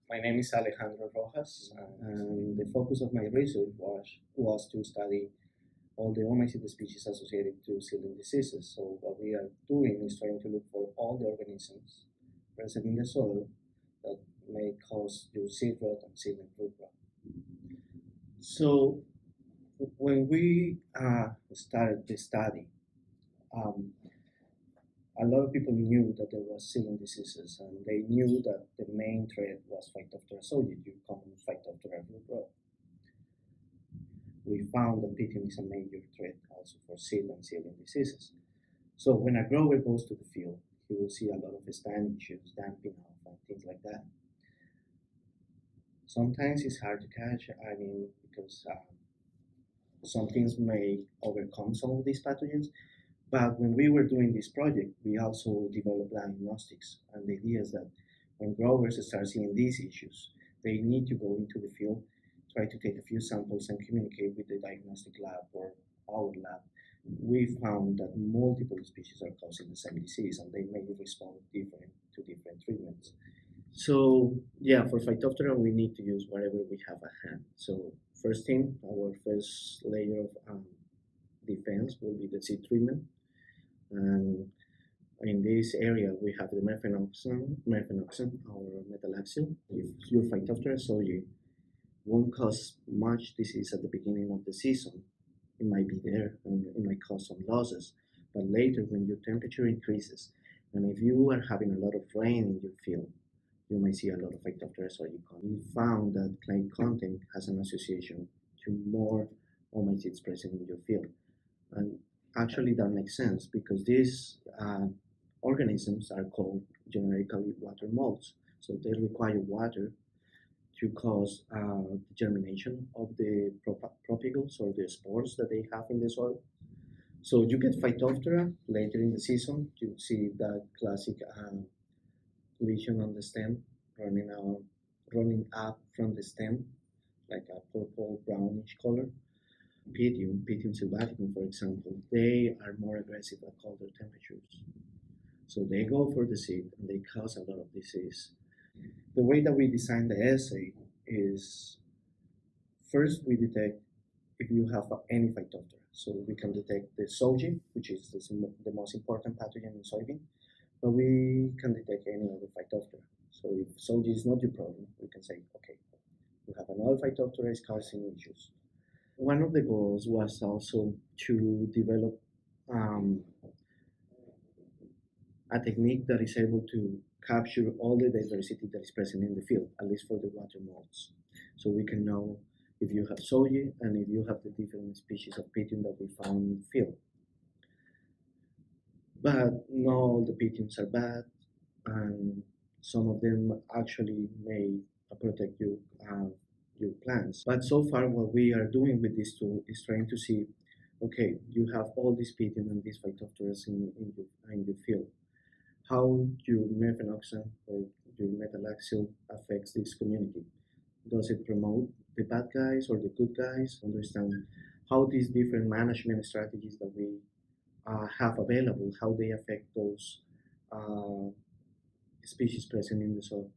My name is Alejandro Rojas, and the focus of my research was to study all the comycetes species associated to seedling diseases. So what we are doing is trying to look for all the organisms present in the soil that may cause your seed rot and seedling fruit rot. So when we started the study, um, a lot of people knew that there was seedling diseases, and they knew that the main threat was Phytophthora soybean, your common Phytophthora fruit rot. We found that pitting is a major threat also for seed and seedling diseases. So when a grower goes to the field, he will see a lot of stand issues, damping off, and things like that. Sometimes it's hard to catch, because some things may overcome some of these pathogens. But when we were doing this project, we also developed diagnostics, and the idea is that when growers start seeing these issues, they need to go into the field, try to take a few samples and communicate with the diagnostic lab or our lab. We found that multiple species are causing the same disease, and they may respond to different treatments. So yeah, for Phytophthora, we need to use whatever we have at hand. So first thing, our first layer of defense will be the seed treatment. And in this area, we have the mefenoxam or metalaxyl. If your Phytophthora soy won't cause much disease at the beginning of the season, it might be there and it might cause some losses. But later, when your temperature increases, and if you are having a lot of rain in your field, you may see a lot of Phytophthora soy. We found that clay content has an association to more comycetes present in your field. And actually, that makes sense because these organisms are called generically water molds. So they require water to cause the germination of the propagules or the spores that they have in the soil. So you get Phytophthora later in the season. You see that classic lesion on the stem running up from the stem, like a purple brownish color. Pythium sylvaticum, for example, they are more aggressive at colder temperatures. So they go for the seed and they cause a lot of disease. The way that we design the assay is first we detect if you have any Phytophthora. So we can detect the Soybean, which is the most important pathogen in soybean, but we can detect any other Phytophthora. So if Soybean is not your problem, we can say, okay, you have another Phytophthora is causing issues. One of the goals was also to develop a technique that is able to capture all the diversity that is present in the field, at least for the water molds. So we can know if you have soy and if you have the different species of pythium that we found in the field. But not all the pythiums are bad, and some of them actually may protect your plants. But so far, what we are doing with this tool is trying to see, okay, you have all these pythium and these Phytophthora in your field. How your mefenoxam or your metalaxyl affects this community? Does it promote the bad guys or the good guys? Understand how these different management strategies that we have available, how they affect those species present in the soil.